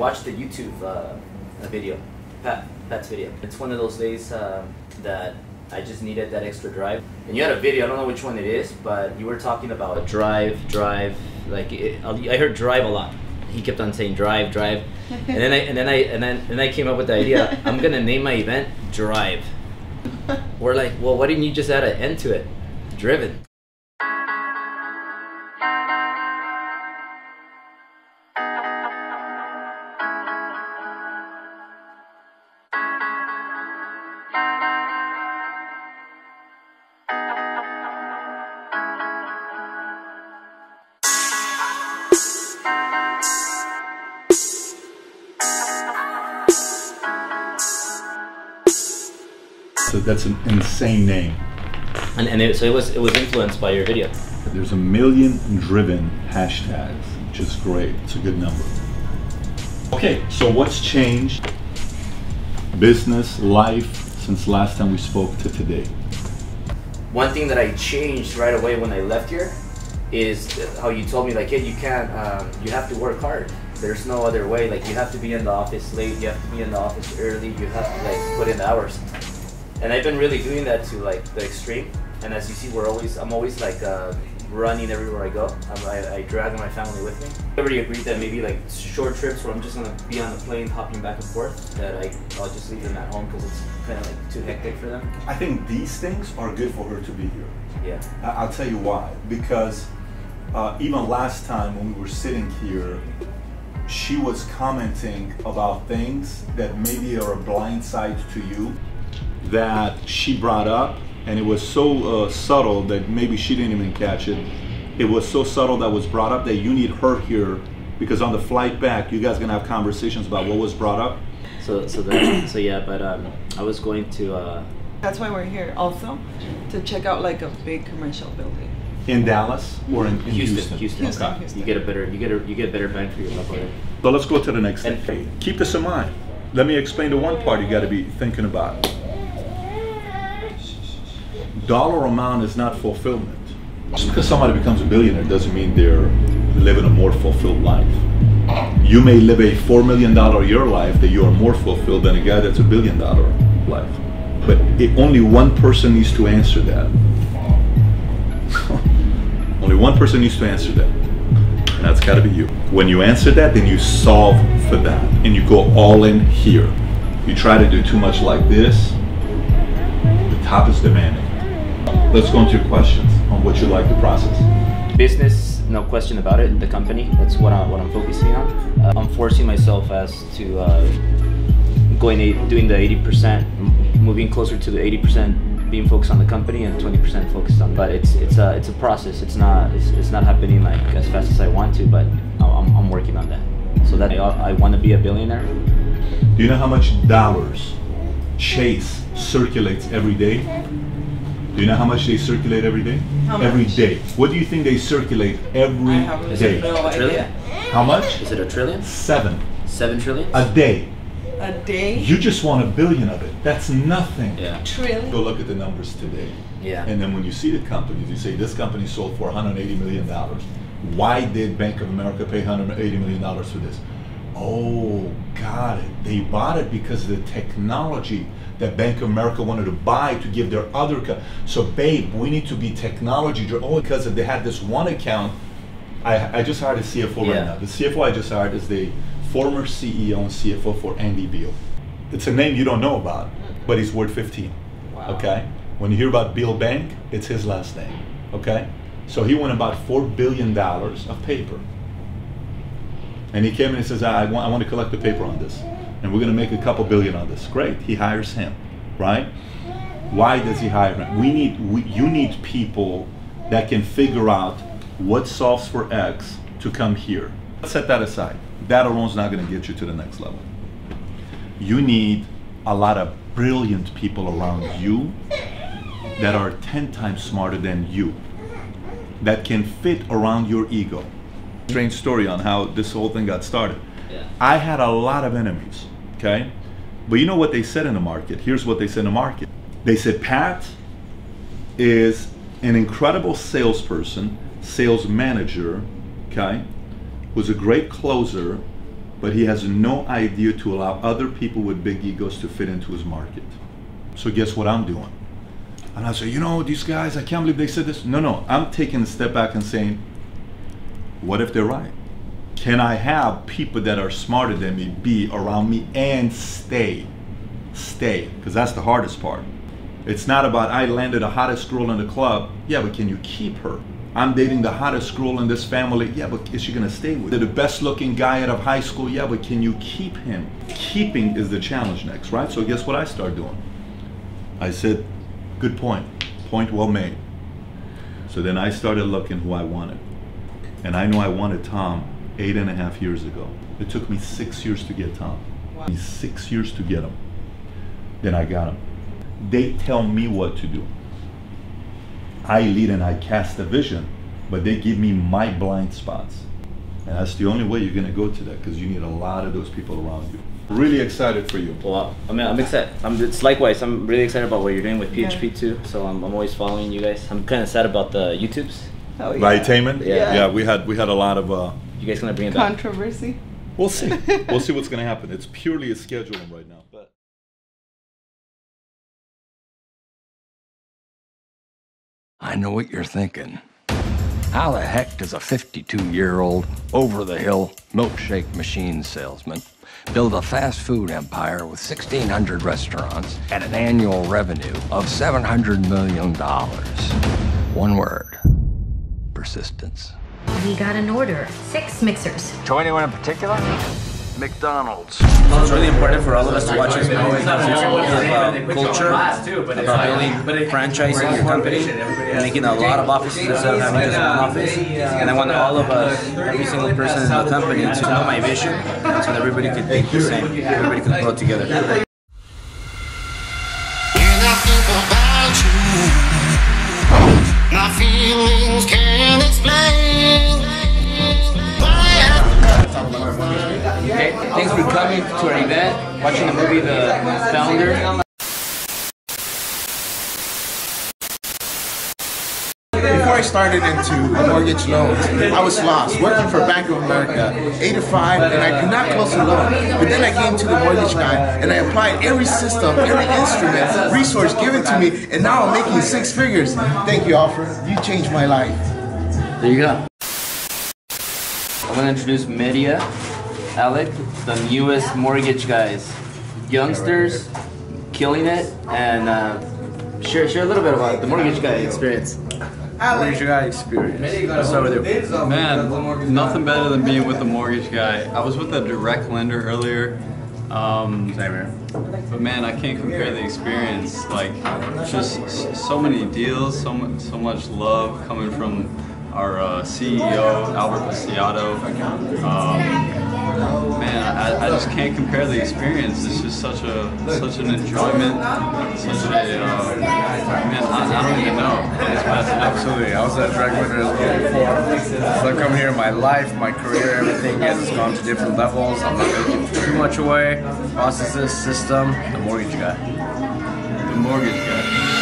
watched the YouTube video, Pat's video. It's one of those days that I just needed that extra drive. And you had a video, I don't know which one it is, but you were talking about drive, like I heard drive a lot. He kept on saying drive, and then I came up with the idea. I'm gonna name my event Drive. We're like, well, why didn't you just add an N to it? Driven. So that's an insane name. So it was influenced by your video. There's 1 million driven hashtags, which is great. It's a good number. Okay, so what's changed? Business, life, since last time we spoke to today. One thing that I changed right away when I left here is how you told me, like, hey, you can't, you have to work hard. There's no other way. Like, you have to be in the office late, you have to be in the office early, you have to like put in the hours. And I've been really doing that to like the extreme. And as you see, I'm always like running everywhere I go. I drag my family with me. I already agreed that maybe like short trips where I'm just gonna be on the plane hopping back and forth, that I'll just leave them at home because it's kind of like too hectic for them. I think these things are good for her to be here. Yeah. I'll tell you why. Because even last time when we were sitting here, she was commenting about things that maybe are a blind side to you that she brought up, and it was so subtle that maybe she didn't even catch it. It was so subtle that was brought up that you need her here, because on the flight back, you guys are gonna have conversations about what was brought up. So yeah, but I was going to. That's why we're here also, to check out like a big commercial building. In Dallas or in Houston. Okay. Houston. You get a better bang for your buck over there. So let's go to the next thing. Keep this in mind. Let me explain the one part you got to be thinking about. Dollar amount is not fulfillment. Just because somebody becomes a billionaire doesn't mean they're living a more fulfilled life. You may live a $4 million a year life that you are more fulfilled than a guy that's $1 billion life. But only one person needs to answer that. Only one person needs to answer that. And that's got to be you. When you answer that, then you solve for that. And you go all in here. You try to do too much like this, the top is demanding. Let's go into your questions on what you like the process. Business, no question about it. The company, that's what I'm focusing on. I'm forcing myself as to doing the 80%, moving closer to the 80%, being focused on the company, and 20% focused on. But it's a process. It's not happening like as fast as I want to, but I'm working on that. So that I want to be a billionaire. Do you know how much dollars Chase circulates every day? Do you know how much they circulate every day? Every day. What do you think they circulate every day? No idea. How much? Is it $1 trillion? 7. 7 trillion? A day. A day? You just want $1 billion of it. That's nothing. Yeah. Trillion? Go look at the numbers today. Yeah. And then when you see the companies, you say this company sold for $180 million. Why did Bank of America pay $180 million for this? Oh, got it. They bought it because of the technology that Bank of America wanted to buy to give their other so babe, we need to be technology driven. Oh, because they had this one account. I just hired a CFO right now. The CFO I just hired is the former CEO and CFO for Andy Beal. It's a name you don't know about, but he's worth 15. Wow. Okay. When you hear about Beal Bank, it's his last name. Okay. So he won about $4 billion of paper. And he came in and says, I want to collect the paper on this. And we're going to make a couple billion on this. Great. He hires him, right? Why does he hire him? You need people that can figure out what solves for X to come here. Set that aside. That alone is not going to get you to the next level. You need a lot of brilliant people around you that are 10 times smarter than you, that can fit around your ego. Strange story on how this whole thing got started. Yeah. I had a lot of enemies, okay? But you know what they said in the market? Here's what they said in the market. They said, Pat is an incredible salesperson, sales manager, okay? Was a great closer, but he has no idea to allow other people with big egos to fit into his market. So guess what I'm doing? And I say, you know, these guys, I can't believe they said this. No, I'm taking a step back and saying, what if they're right? Can I have people that are smarter than me be around me and stay? Stay, because that's the hardest part. It's not about I landed the hottest girl in the club. Yeah, but can you keep her? I'm dating the hottest girl in this family. Yeah, but is she gonna stay with you? The best looking guy out of high school. Yeah, but can you keep him? Keeping is the challenge next, right? So guess what I start doing? I said, good point. Point well made. So then I started looking who I wanted. And I know I wanted Tom 8.5 years ago. It took me 6 years to get Tom. Wow. 6 years to get him. Then I got him. They tell me what to do. I lead and I cast a vision, but they give me my blind spots. And that's the only way you're gonna go to that, because you need a lot of those people around you. Really excited for you. Well, I mean, I'm excited. It's likewise. I'm really excited about what you're doing with PHP too. So I'm always following you guys. I'm kind of sad about the YouTubes. Oh, yeah. Right, Taman? Yeah. We had a lot of you guys gonna bring it back? Controversy. We'll see. We'll see what's gonna happen. It's purely a scheduling right now. But I know what you're thinking. How the heck does a 52-year-old, over-the-hill milkshake machine salesman build a fast food empire with 1,600 restaurants at an annual revenue of $700 million? One word: persistence. We got an order. 6 mixers. To anyone in particular? McDonald's. So it's really important for all of us to watch this movie about culture, about building, franchising your company, and making a lot of offices instead of having just one office. And I want all of us, every single person in the company, to know my vision, so that everybody can think the same, everybody can grow together. When I think about you, my feelings can't explain. Okay, thanks for coming to our event, watching the movie The Founder. Before I started into mortgage loans, I was lost, working for Bank of America, 8 to 5, and I could not close a loan. But then I came to the mortgage guy, and I applied every system, every instrument, resource given to me, and now I'm making 6 figures. Thank you, Alfred. You changed my life. There you go. I'm going to introduce Media, Alec, the newest mortgage guys. Youngsters, killing it, and share a little bit about the mortgage guy experience. Mortgage guy experience. Let's start with you. Man, nothing better than being with the mortgage guy. I was with a direct lender earlier. But man, I can't compare the experience. Like, just so many deals, so much love coming from our CEO, Albert Paciato. Man, I just can't compare the experience. It's just such an enjoyment, such a man. I don't even know. Absolutely, I was at direct lender as well before. So I've come here in my life, my career, everything has gone to different levels. I'm not going to give too much away. Processes, system, the mortgage guy. The mortgage guy.